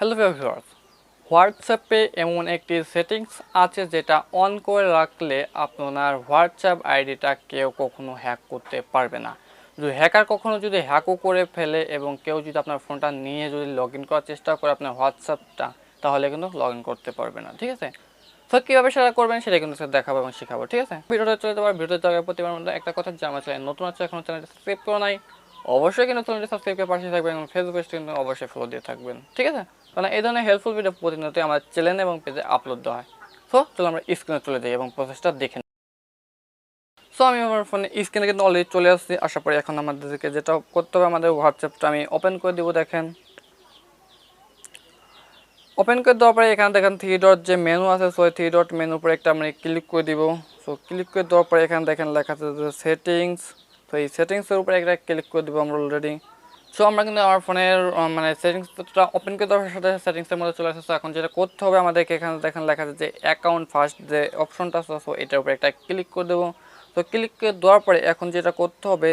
Hello viewers, হোয়াটসঅ্যাপে এমন একটি সেটিংস আছে যেটা অন করে রাখলে আপনার হোয়াটসঅ্যাপ আইডিটা কেউ কখনো হ্যাক করতে পারবে না। যদি হ্যাকার কখনো যদি হ্যাকও করে ফেলে এবং কেউ যদি আপনার ফোনটা নিয়ে যদি লগ ইন করার চেষ্টা করে আপনার হোয়াটসঅ্যাপটা, তাহলে কিন্তু লগ ইন করতে পারবে না। ঠিক আছে, তো কীভাবে সেটা করবেন সেটা কিন্তু দেখাবো এবং শেখাবো। ঠিক আছে, ভিডিওটা চলে যাওয়ার ভিডিওতে যাওয়ার প্রতিবার মধ্যে একটা কথা, যে আমার চ্যানেল নতুন আছে, এখন চ্যানেলটা সাবস্ক্রাইব করা নাই, অবশ্যই কিন্তু চ্যানেলটি সাবস্ক্রাইব করে পাশে থাকবেন এবং ফেসবুক পেজটি কিন্তু অবশ্যই ফলো দিয়ে থাকবেন। ঠিক আছে, কারণ এই ধরনের হেল্পফুল ভিডিও প্রতিনিয়ত আমার চ্যানেল এবং পেজে আপলোড দেওয়া হয়। সো চলো আমরা স্ক্রিনে চলে যাই এবং প্রসেসটা দেখে নিই। সো আমি আমার ফোনে স্ক্রিনে কিন্তু অলরেডি চলে আসছি। আশা করি এখন আমাদেরকে যেটা করতে হবে, আমাদের হোয়াটসঅ্যাপটা আমি ওপেন করে দেবো। দেখেন, ওপেন করে দেওয়ার পরে এখানে দেখেন থ্রি ডট যে মেনু আছে, সো থ্রি ডট মেনুর উপরে একটা আমরা ক্লিক করে দিব। সো ক্লিক করে দেওয়ার পরে এখানে দেখেন লেখা আছে যে সেটিংস। তো এই সেটিংসের উপরে একটা ক্লিক করে দেবো আমরা অলরেডি। সো আমরা কিন্তু আমার ফোনের মানে সেটিংসটা ওপেন করে দেওয়ার সাথে সেটিংসের মধ্যে চলে আসছে। এখন যেটা করতে হবে আমাদেরকে, এখানে দেখেন লেখা আছে যে অ্যাকাউন্ট ফার্স্ট যে অপশনটা আছে, সো এটার উপরে একটা ক্লিক করে দেবো। তো ক্লিক করে দেওয়ার পরে এখন যেটা করতে হবে,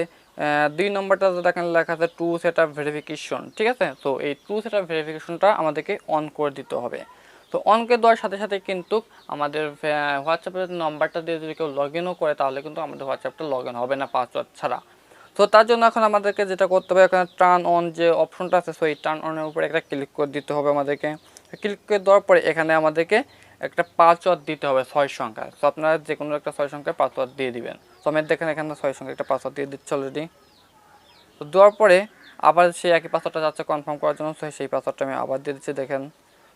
2 নম্বরটা দেখেন লেখা আছে টু সেট আপ ভেরিফিকেশন। ঠিক আছে, তো এই টু সেট আপ ভেরিফিকেশনটা আমাদেরকে অন করে দিতে হবে। তো অন করে দেওয়ার সাথে সাথে কিন্তু আমাদের হোয়াটসঅ্যাপের নাম্বারটা দিয়ে যদি কেউ লগ ইনও করে, তাহলে কিন্তু আমাদের হোয়াটসঅ্যাপটা লগ ইন হবে না পাসওয়ার্ড ছাড়া। তো তার জন্য এখন আমাদেরকে যেটা করতে হবে, এখানে টার্ন অন যে অপশনটা আছে, সো এই টার্ন অনের উপরে একটা ক্লিক করে দিতে হবে আমাদেরকে। ক্লিক করে দেওয়ার পরে এখানে আমাদেরকে একটা পাসওয়ার্ড দিতে হবে 6 সংখ্যা। সো আপনারা যে কোনো একটা 6 সংখ্যার পাসওয়ার্ড দিয়ে দিবেন। তো আমি দেখেন এখানে 6 সংখ্যা একটা পাসওয়ার্ড দিয়ে দিচ্ছি অলরেডি। তো দেওয়ার পরে আবার সেই একই পাসওয়ার্ডটা যাচ্ছে কনফার্ম করার জন্য, সো সেই পাসওয়ার্ডটা আমি আবার দিয়ে দিচ্ছি। দেখেন,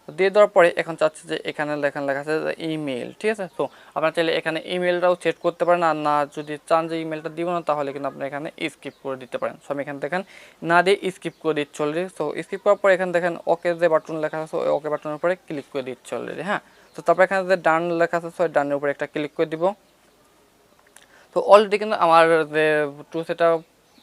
তো দিয়ে দেওয়ার পরে এখন চাচ্ছে যে এখানে লেখা আছে যে ইমেল। ঠিক আছে, তো আপনারা চাইলে এখানে ইমেলটাও সেট করতে পারেন, আর না যদি চান যে ইমেলটা দিব না, তাহলে কিন্তু আপনি এখানে স্কিপ করে দিতে পারেন। সো আমি এখানে দেখেন না দিয়ে স্কিপ করে দিচ্ছি অলরেডি। সো স্কিপ করার পরে এখানে দেখেন ওকে যে বাটন লেখা আছে, ওই ওকে বাটনের উপরে ক্লিক করে দিচ্ছি অলরেডি। হ্যাঁ, তো তারপর এখানে যে ডান লেখা আছে, সো ডানের উপরে একটা ক্লিক করে দিব। তো অলরেডি কিন্তু আমার যে টু সেটা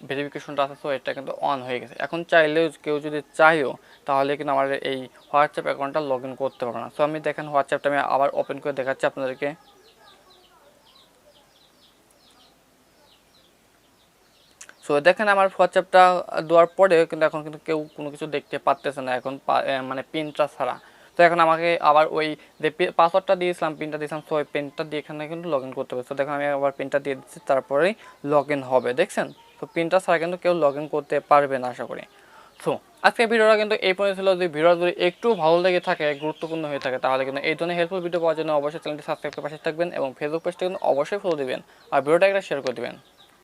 ভেরিফিকেশনটা আছে, সো এটা কিন্তু অন হয়ে গেছে। এখন চাইলেও কেউ যদি চাইও, তাহলে কিন্তু আমার এই হোয়াটসঅ্যাপ অ্যাকাউন্টটা লগ ইন করতে পারবে না। সো আমি দেখেন হোয়াটসঅ্যাপটা আমি আবার ওপেন করে দেখাচ্ছি আপনাদেরকে। সো দেখেন আমার হোয়াটসঅ্যাপটা দেওয়ার পরে কিন্তু এখন কিন্তু কেউ কোনো কিছু দেখতে পারতেছে না এখন, মানে পিনটা ছাড়া। তো এখন আমাকে আবার ওই যে পাসওয়ার্ডটা দিয়েছিলাম, পিনটা দিয়েছিলাম, সো ওই পিনটা দিয়ে এখানে কিন্তু লগ ইন করতে হবে। তো দেখেন আমি আবার পিনটা দিয়ে দিচ্ছি, তারপরেই লগ ইন হবে। দেখছেন, তো পিনটা ছাড়া কিন্তু কেউ লগ ইন করতে পারবে না আশা করি। সো আজকের ভিডিওটা কিন্তু এই পর্যন্ত ছিল। যদি ভিডিও যদি একটু ভালো লেগে থাকে, গুরুত্বপূর্ণ হয়ে থাকে, তাহলে কিন্তু এই ধরনের হেল্পফুল ভিডিও পাওয়ার জন্য অবশ্যই চ্যানেলটি সাবস্ক্রাইব করে পাশে থাকবেন এবং ফেসবুক পেজটা কিন্তু অবশ্যই ফলো দিবেন আর ভিডিওটা একটা শেয়ার করে দেবেন।